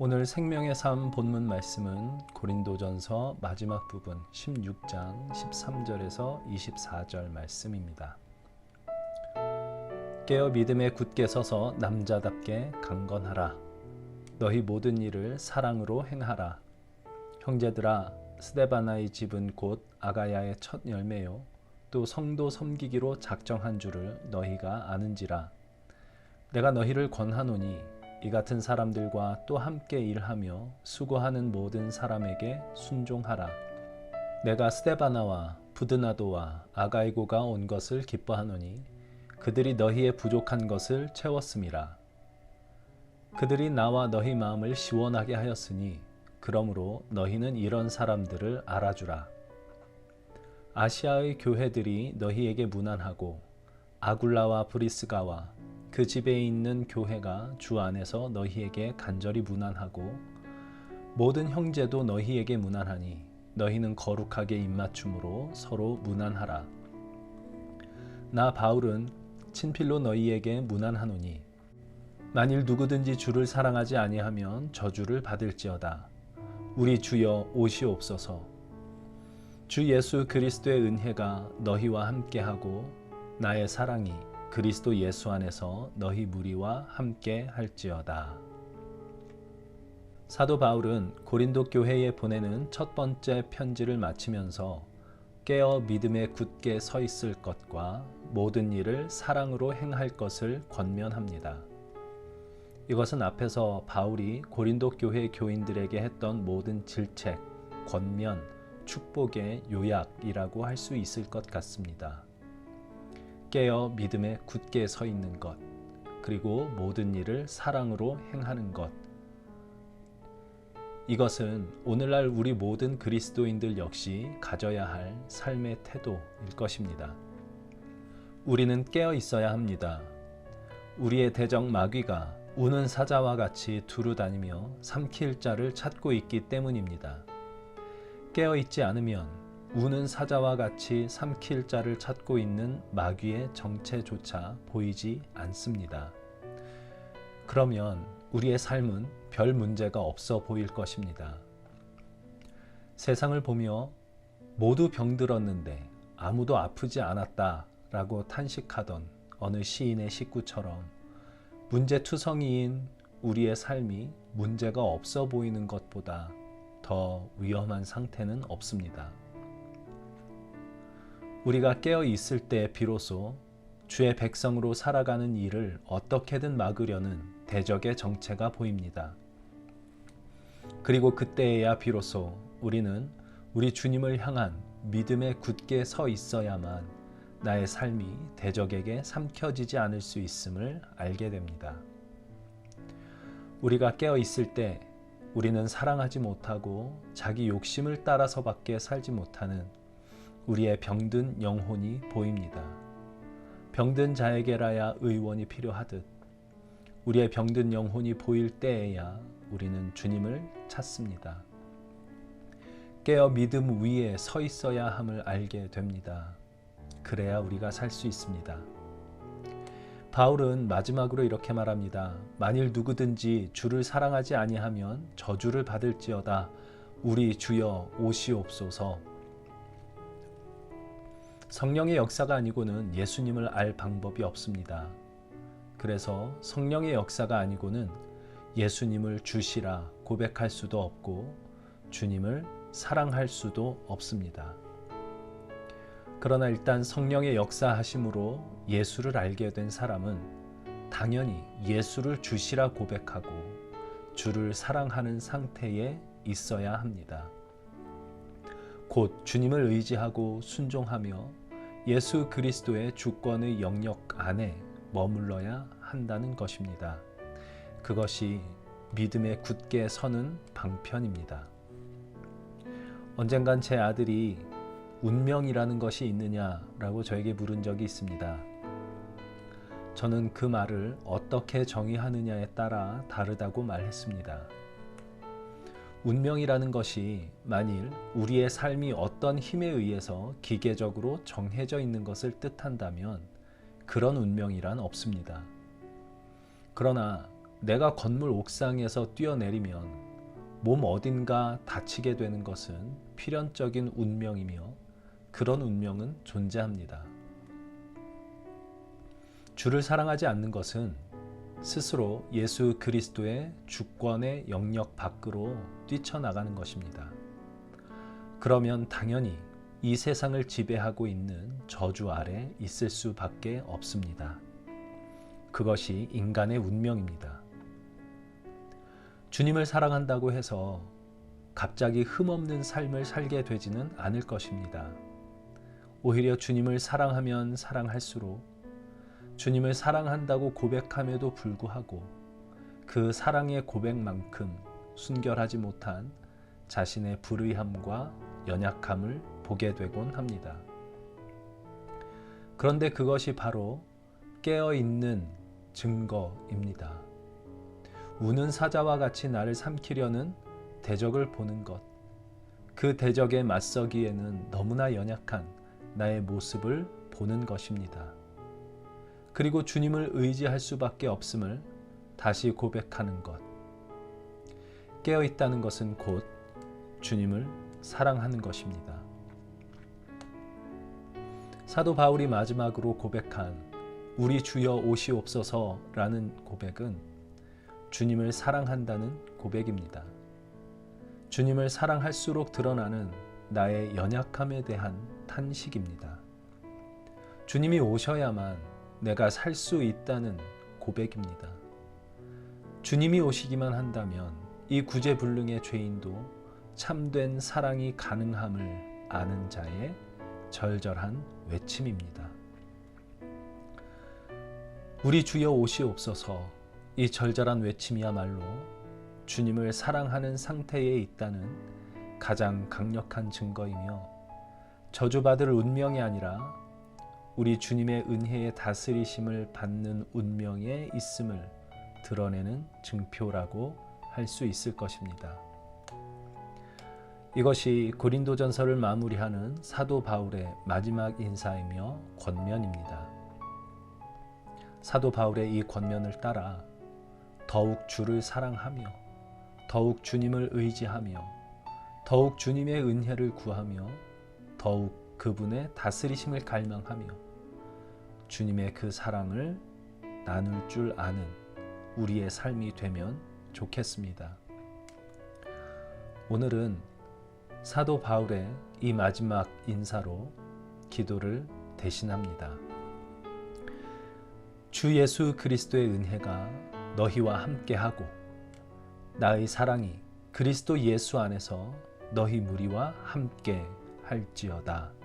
오늘 생명의 삶 본문 말씀은 고린도전서 마지막 부분 16장 13절에서 24절 말씀입니다. 깨어 믿음에 굳게 서서 남자답게 강건하라. 너희 모든 일을 사랑으로 행하라. 형제들아, 스데바나의 집은 곧 아가야의 첫 열매요 또 성도 섬기기로 작정한 줄을 너희가 아는지라. 내가 너희를 권하노니 이 같은 사람들과 또 함께 일하며 수고하는 모든 사람에게 순종하라. 내가 스데바나와 부드나도와 아가이고가 온 것을 기뻐하노니 그들이 너희의 부족한 것을 채웠음이라. 그들이 나와 너희 마음을 시원하게 하였으니 그러므로 너희는 이런 사람들을 알아주라. 아시아의 교회들이 너희에게 문안하고 아굴라와 브리스가와 그 집에 있는 교회가 주 안에서 너희에게 간절히 문안하고 모든 형제도 너희에게 문안하니 너희는 거룩하게 입맞춤으로 서로 문안하라. 나 바울은 친필로 너희에게 문안하노니 만일 누구든지 주를 사랑하지 아니하면 저주를 받을지어다. 우리 주여 오시옵소서. 주 예수 그리스도의 은혜가 너희와 함께하고 나의 사랑이 그리스도 예수 안에서 너희 무리와 함께 할지어다. 사도 바울은 고린도 교회에 보내는 첫 번째 편지를 마치면서 깨어 믿음에 굳게 서 있을 것과 모든 일을 사랑으로 행할 것을 권면합니다. 이것은 앞에서 바울이 고린도 교회 교인들에게 했던 모든 질책, 권면, 축복의 요약이라고 할 수 있을 것 같습니다. 깨어 믿음에 굳게 서 있는 것, 그리고 모든 일을 사랑으로 행하는 것. 이것은 오늘날 우리 모든 그리스도인들 역시 가져야 할 삶의 태도일 것입니다. 우리는 깨어 있어야 합니다. 우리의 대적 마귀가 우는 사자와 같이 두루 다니며 삼킬 자를 찾고 있기 때문입니다. 깨어 있지 않으면 우는 사자와 같이 삼킬 자를 찾고 있는 마귀의 정체조차 보이지 않습니다. 그러면 우리의 삶은 별 문제가 없어 보일 것입니다. 세상을 보며 모두 병들었는데 아무도 아프지 않았다라고 탄식하던 어느 시인의 식구처럼 문제투성이인 우리의 삶이 문제가 없어 보이는 것보다 더 위험한 상태는 없습니다. 우리가 깨어 있을 때 비로소 주의 백성으로 살아가는 일을 어떻게든 막으려는 대적의 정체가 보입니다. 그리고 그때에야 비로소 우리는 우리 주님을 향한 믿음에 굳게 서 있어야만 나의 삶이 대적에게 삼켜지지 않을 수 있음을 알게 됩니다. 우리가 깨어 있을 때 우리는 사랑하지 못하고 자기 욕심을 따라서밖에 살지 못하는 우리의 병든 영혼이 보입니다. 병든 자에게라야 의원이 필요하듯 우리의 병든 영혼이 보일 때에야 우리는 주님을 찾습니다. 깨어 믿음 위에 서 있어야 함을 알게 됩니다. 그래야 우리가 살 수 있습니다. 바울은 마지막으로 이렇게 말합니다. 만일 누구든지 주를 사랑하지 아니하면 저주를 받을지어다. 우리 주여 오시옵소서. 성령의 역사가 아니고는 예수님을 알 방법이 없습니다. 그래서 성령의 역사가 아니고는 예수님을 주시라 고백할 수도 없고 주님을 사랑할 수도 없습니다. 그러나 일단 성령의 역사하심으로 예수를 알게 된 사람은 당연히 예수를 주시라 고백하고 주를 사랑하는 상태에 있어야 합니다. 곧 주님을 의지하고 순종하며 예수 그리스도의 주권의 영역 안에 머물러야 한다는 것입니다. 그것이 믿음에 굳게 서는 방편입니다. 언젠간 제 아들이 운명이라는 것이 있느냐라고 저에게 물은 적이 있습니다. 저는 그 말을 어떻게 정의하느냐에 따라 다르다고 말했습니다. 운명이라는 것이 만일 우리의 삶이 어떤 힘에 의해서 기계적으로 정해져 있는 것을 뜻한다면 그런 운명이란 없습니다. 그러나 내가 건물 옥상에서 뛰어내리면 몸 어딘가 다치게 되는 것은 필연적인 운명이며 그런 운명은 존재합니다. 주를 사랑하지 않는 것은 스스로 예수 그리스도의 주권의 영역 밖으로 뛰쳐나가는 것입니다. 그러면 당연히 이 세상을 지배하고 있는 저주 아래 있을 수밖에 없습니다. 그것이 인간의 운명입니다. 주님을 사랑한다고 해서 갑자기 흠없는 삶을 살게 되지는 않을 것입니다. 오히려 주님을 사랑하면 사랑할수록 주님을 사랑한다고 고백함에도 불구하고 그 사랑의 고백만큼 순결하지 못한 자신의 불의함과 연약함을 보게 되곤 합니다. 그런데 그것이 바로 깨어있는 증거입니다. 우는 사자와 같이 나를 삼키려는 대적을 보는 것, 그 대적에 맞서기에는 너무나 연약한 나의 모습을 보는 것입니다. 그리고 주님을 의지할 수밖에 없음을 다시 고백하는 것. 깨어있다는 것은 곧 주님을 사랑하는 것입니다. 사도 바울이 마지막으로 고백한 우리 주여 오시옵소서라는 고백은 주님을 사랑한다는 고백입니다. 주님을 사랑할수록 드러나는 나의 연약함에 대한 탄식입니다. 주님이 오셔야만 내가 살 수 있다는 고백입니다. 주님이 오시기만 한다면 이 구제불능의 죄인도 참된 사랑이 가능함을 아는 자의 절절한 외침입니다. 우리 주여 오시옵소서, 이 절절한 외침이야말로 주님을 사랑하는 상태에 있다는 가장 강력한 증거이며 저주받을 운명이 아니라 우리 주님의 은혜의 다스리심을 받는 운명에 있음을 드러내는 증표라고 할 수 있을 것입니다. 이것이 고린도전서를 마무리하는 사도 바울의 마지막 인사이며 권면입니다. 사도 바울의 이 권면을 따라 더욱 주를 사랑하며 더욱 주님을 의지하며 더욱 주님의 은혜를 구하며 더욱 그분의 다스리심을 갈망하며 주님의 그 사랑을 나눌 줄 아는 우리의 삶이 되면 좋겠습니다. 오늘은 사도 바울의 이 마지막 인사로 기도를 대신합니다. 주 예수 그리스도의 은혜가 너희와 함께하고 나의 사랑이 그리스도 예수 안에서 너희 무리와 함께 할지어다.